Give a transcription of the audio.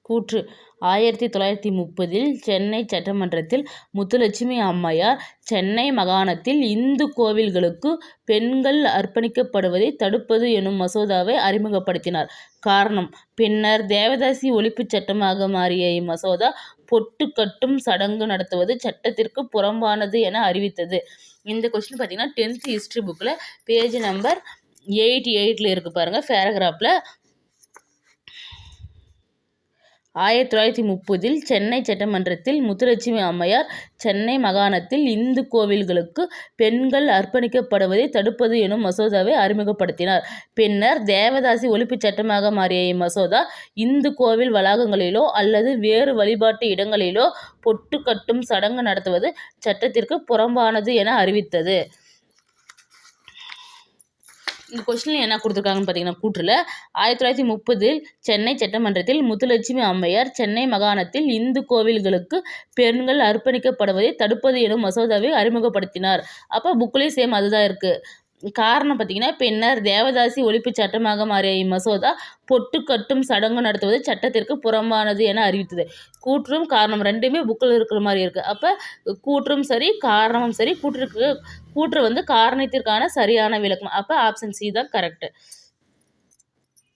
கூற்று 1930 சென்னை சட்டமன்றத்தில் முத்துலட்சுமி அம்மையார் சென்னை மாகாணத்தில் இந்து கோவில்களுக்கு பெண்கள் அர்ப்பணிக்கப்படுவதை தடுப்பது எனும் மசோதாவை அறிமுகப்படுத்தினார். காரணம்: பின்னர் தேவதாசி ஒழிப்புச் சட்டமாக மாறிய இம்மசோதா பொட்டு கட்டும் சடங்கு நடத்துவது சட்டத்திற்கு புறம்பானது என அறிவித்தது. இந்த கொஸ்டின் பார்த்தீங்கன்னா 10th ஹிஸ்ட்ரி புக்கில் பேஜ் நம்பர் 88 இருக்கு பாருங்க. பேராகிராஃபில் 1930 சென்னை சட்டமன்றத்தில் முத்துலட்சுமி அம்மையார் சென்னை மாகாணத்தில் இந்து கோவில்களுக்கு பெண்கள் அர்ப்பணிக்கப்படுவதை தடுப்பது எனும் மசோதாவை அறிமுகப்படுத்தினார். பின்னர் தேவதாசி ஒழிப்புச் சட்டமாக மாறிய இம்மசோதா இந்து கோவில் வளாகங்களிலோ அல்லது வேறு வழிபாட்டு இடங்களிலோ பொட்டு கட்டும் சடங்கு நடத்துவது சட்டத்திற்கு புறம்பானது என அறிவித்தது. இந்த கொஸ்டினில் என்ன கொடுத்துருக்காங்கன்னு பார்த்தீங்கன்னா, கூற்றில் 1930 சென்னை சட்டமன்றத்தில் முத்துலட்சுமி அம்மையார் சென்னை மாகாணத்தில் இந்து கோவில்களுக்கு பெண்கள் அர்ப்பணிக்கப்படுவதை தடுப்பது எனும் மசோதாவை அறிமுகப்படுத்தினார். அப்போ புக்லேயும் சேம் அதுதான் இருக்குது. காரணம் பார்த்தீங்கன்னா, பின்னர் தேவதாசி ஒழிப்புச் சட்டமாக மாறிய இம்மசோதா பொட்டு கட்டும் சடங்கு நடத்துவது சட்டத்திற்கு புறம்பானது என அறிவித்தது. கூற்றும் காரணம் ரெண்டுமே புக்கில் இருக்கிற மாதிரி இருக்குது. அப்போ கூற்றும் சரி, காரணமும் சரி. கூற்று காரணத்திற்கான சரியான விளக்கம். அப்போ ஆப்ஷன் சி தான் கரெக்டு.